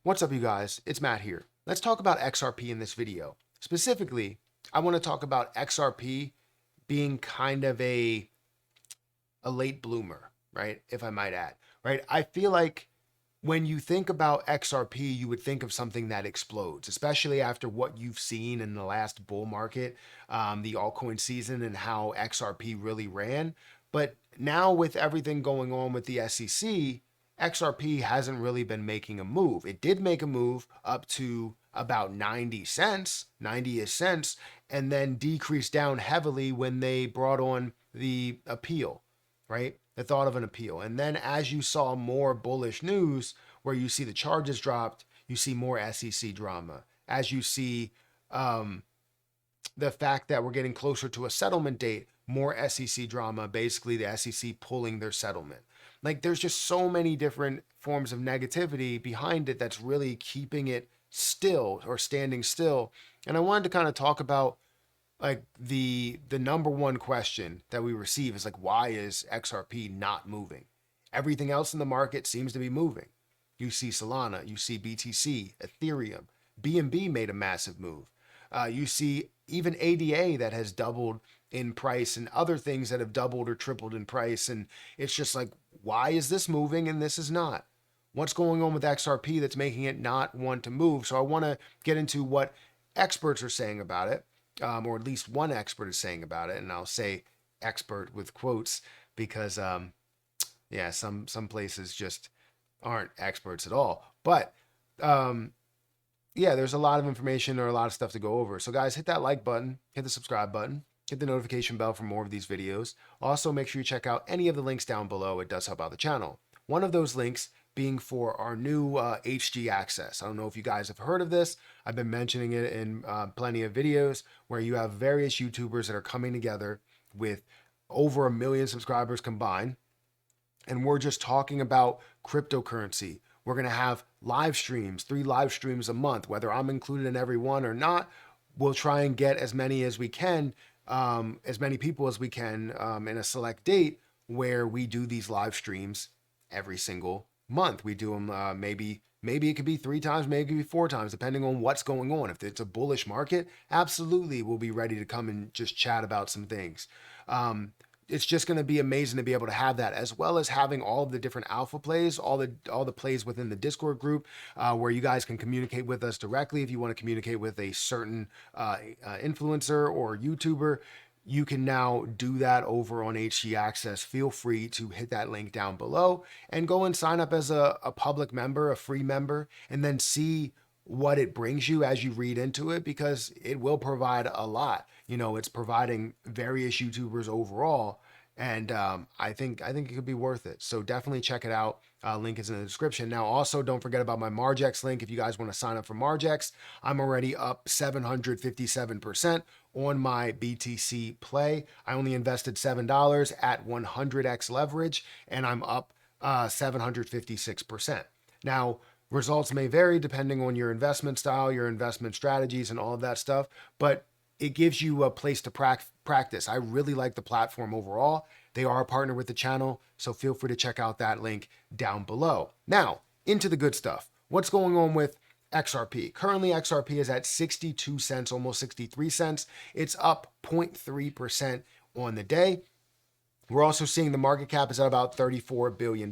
What's up, you guys? It's Matt here. Let's talk about XRP in this video. Specifically, I want to talk about XRP being kind of a late bloomer, right? If I might add, right? I feel like when you think about XRP, you would think of something that explodes, especially after what you've seen in the last bull market, the altcoin season, and how XRP really ran. But now, with everything going on with the SEC, XRP hasn't really been making a move. It did make a move up to about 90 cents, 90 cents, and then decreased down heavily when they brought on the appeal, right? The thought of an appeal. And then as you saw more bullish news where you see the charges dropped, you see more SEC drama. As you see the fact that we're getting closer to a settlement date, more SEC drama, basically the SEC pulling their settlement. Like, there's just so many different forms of negativity behind it that's really keeping it still or standing still. And I wanted to kind of talk about like the number one question that we receive is like, why is XRP not moving? Everything else in the market seems to be moving. You see Solana, you see BTC, Ethereum, BNB made a massive move. You see even ADA that has doubled in price and other things that have doubled or tripled in price. And it's just like, why is this moving and this is not? What's going on with XRP that's making it not want to move? So I want to get into what experts are saying about it, or at least one expert is saying about it. And I'll say expert with quotes because, yeah, some places just aren't experts at all. But yeah, there's a lot of information or a lot of stuff to go over. So guys, hit that like button, hit the subscribe button, hit the notification bell for more of these videos. Also, make sure you check out any of the links down below. It does help out the channel. One of those links being for our new HG access. I don't know if you guys have heard of this. I've been mentioning it in plenty of videos where you have various YouTubers that are coming together with over 1 million subscribers combined. And we're just talking about cryptocurrency. We're going to have live streams, 3 live streams a month, whether I'm included in every one or not. We'll try and get as many as we can, as many people as we can in a select date where we do these live streams every single month. We do them maybe it could be 3 times, maybe it could be 4 times, depending on what's going on. If it's a bullish market, absolutely we'll be ready to come and just chat about some things. It's just going to be amazing to be able to have that, as well as having all of the different alpha plays, all the plays within the Discord group, where you guys can communicate with us directly. If you want to communicate with a certain influencer or YouTuber, you can now do that over on HG Access. Feel free to hit that link down below and go and sign up as a public member, a free member, and then see what it brings you as you read into it, because it will provide a lot. You know, it's providing various YouTubers overall, and I think it could be worth it. So definitely check it out. Link is in the description. Now, also don't forget about my Margex link. If you guys want to sign up for Margex, I'm already up 757% on my BTC play. I only invested $7 at 100x leverage, and I'm up 756%. Now, results may vary depending on your investment style, your investment strategies, and all of that stuff, but it gives you a place to practice. I really like the platform overall. They are a partner with the channel, so feel free to check out that link down below. Now, into the good stuff. What's going on with XRP? Currently, XRP is at 62 cents, almost 63 cents. It's up 0.3% on the day. We're also seeing the market cap is at about $34 billion,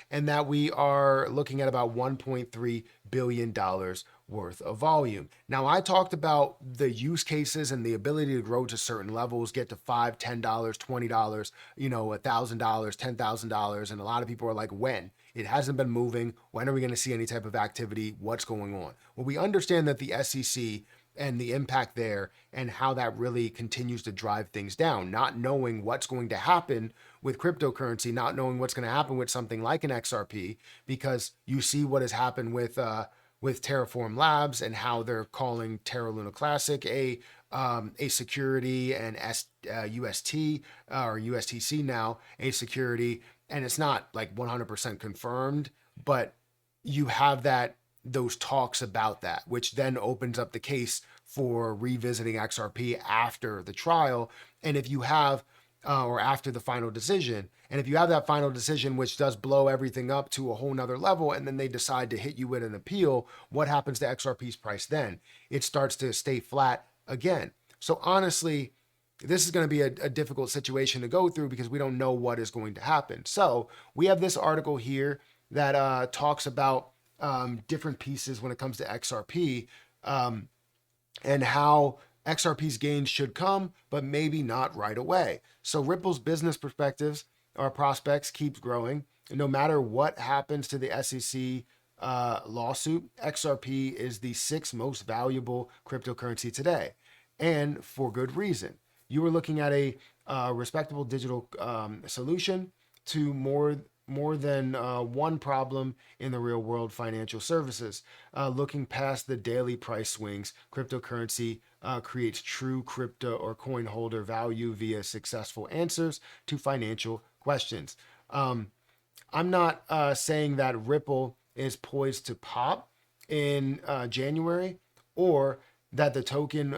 and that we are looking at about $1.3 billion worth of volume. Now, I talked about the use cases and the ability to grow to certain levels, get to $5, $10, $20, you know, $1,000, $10,000. And a lot of people are like, when? It hasn't been moving. When are we going to see any type of activity? What's going on? Well, we understand that the SEC and the impact there and how that really continues to drive things down, not knowing what's going to happen with cryptocurrency, not knowing what's going to happen with something like an XRP, because you see what has happened with Terraform Labs and how they're calling Terra Luna Classic a security, and UST or USTC now a security, and it's not like 100% confirmed, but you have those talks about that, which then opens up the case for revisiting XRP after the trial. And if you have or after the final decision. And if you have that final decision, which does blow everything up to a whole nother level, and then they decide to hit you with an appeal, what happens to XRP's price then? It starts to stay flat again. So honestly, this is going to be a difficult situation to go through because we don't know what is going to happen. So we have this article here that talks about different pieces when it comes to XRP, and how XRP's gains should come, but maybe not right away. So Ripple's business perspectives or prospects keeps growing. No matter what happens to the SEC lawsuit, XRP is the sixth most valuable cryptocurrency today, and for good reason. You were looking at a respectable digital solution to more than one problem in the real world financial services. Looking past the daily price swings, cryptocurrency creates true crypto or coin holder value via successful answers to financial questions. I'm not saying that Ripple is poised to pop in January, or that the token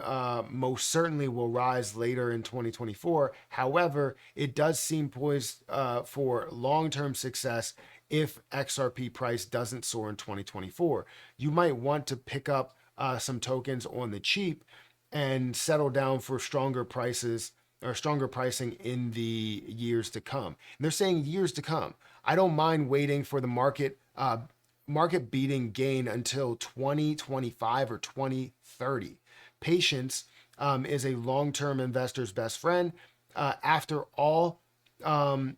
most certainly will rise later in 2024. However, it does seem poised for long-term success if XRP price doesn't soar in 2024. You might want to pick up some tokens on the cheap and settle down for stronger prices or stronger pricing in the years to come. And they're saying years to come. I don't mind waiting for the market beating gain until 2025 or 2030. Patience is a long-term investor's best friend. After all, in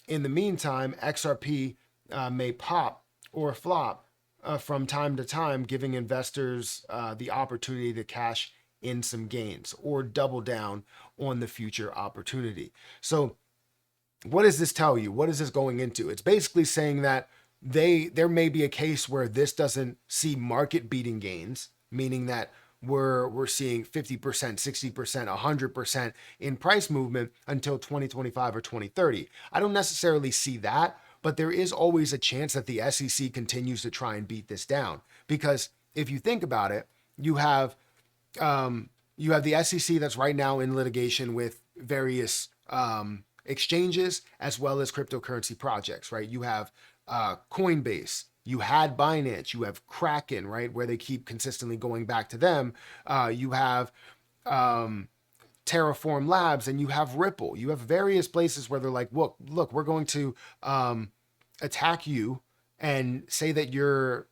the meantime, XRP may pop or flop from time to time, giving investors the opportunity to cash in some gains or double down on the future opportunity. So what does this tell you? What is this going into? It's basically saying that there may be a case where this doesn't see market beating gains, meaning that we're seeing 50%, 60%, 100% in price movement until 2025 or 2030. I don't necessarily see that, but there is always a chance that the SEC continues to try and beat this down. Because if you think about it, you have the SEC that's right now in litigation with various exchanges as well as cryptocurrency projects, right? You have Coinbase, you had Binance, you have Kraken, right, where they keep consistently going back to them. You have Terraform Labs, and you have Ripple. You have various places where they're like, look, we're going to attack you and say that you're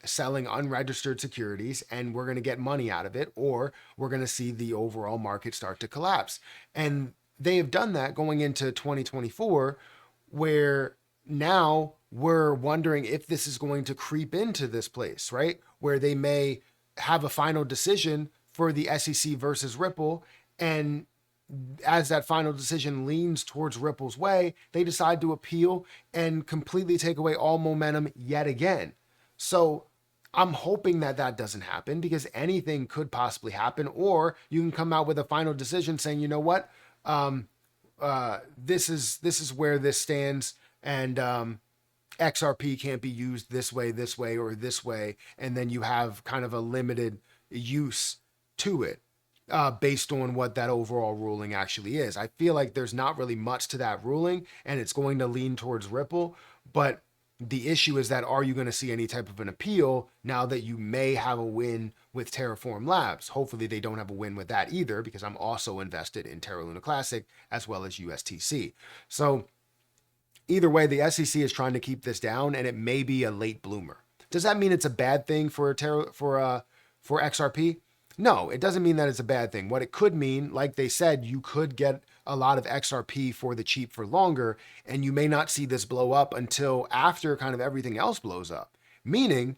selling unregistered securities, and we're going to get money out of it, or we're going to see the overall market start to collapse. And they have done that going into 2024, where now we're wondering if this is going to creep into this place, right? Where they may have a final decision for the SEC versus Ripple. And as that final decision leans towards Ripple's way, they decide to appeal and completely take away all momentum yet again. So I'm hoping that that doesn't happen, because anything could possibly happen. Or you can come out with a final decision saying, you know what, this is where this stands, and XRP can't be used this way, or this way, and then you have kind of a limited use to it based on what that overall ruling actually is. I feel like there's not really much to that ruling, and it's going to lean towards Ripple. But the issue is that, are you going to see any type of an appeal now that you may have a win with Terraform Labs? Hopefully they don't have a win with that either, because I'm also invested in Terra Luna Classic as well as USTC. So either way, the SEC is trying to keep this down, and it may be a late bloomer. Does that mean it's a bad thing for XRP? No, it doesn't mean that it's a bad thing. What it could mean, like they said, you could get a lot of XRP for the cheap for longer, and you may not see this blow up until after kind of everything else blows up. Meaning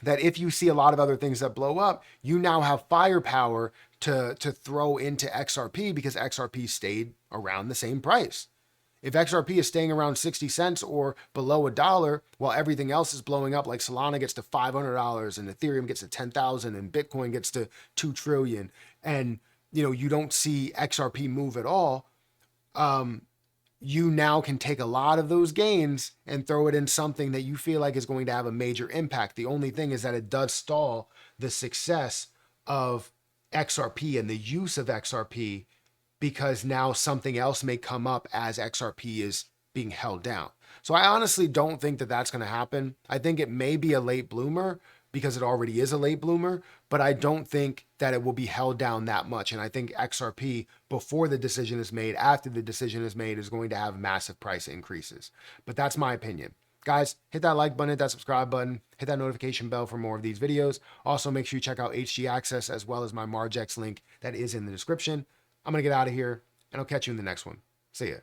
that if you see a lot of other things that blow up, you now have firepower to throw into XRP, because XRP stayed around the same price. If XRP is staying around 60 cents or below $1, while everything else is blowing up, like Solana gets to $500 and Ethereum gets to 10,000 and Bitcoin gets to 2 trillion, and you don't see XRP move at all, you now can take a lot of those gains and throw it in something that you feel like is going to have a major impact. The only thing is that it does stall the success of XRP and the use of XRP because now something else may come up as XRP is being held down. So I honestly don't think that that's going to happen. I think it may be a late bloomer because it already is a late bloomer, but I don't think that it will be held down that much. And I think XRP, before the decision is made, after the decision is made, is going to have massive price increases. But that's my opinion. Guys, hit that like button, hit that subscribe button, hit that notification bell for more of these videos. Also, make sure you check out HG Access as well as my Margex link that is in the description. I'm going to get out of here, and I'll catch you in the next one. See ya.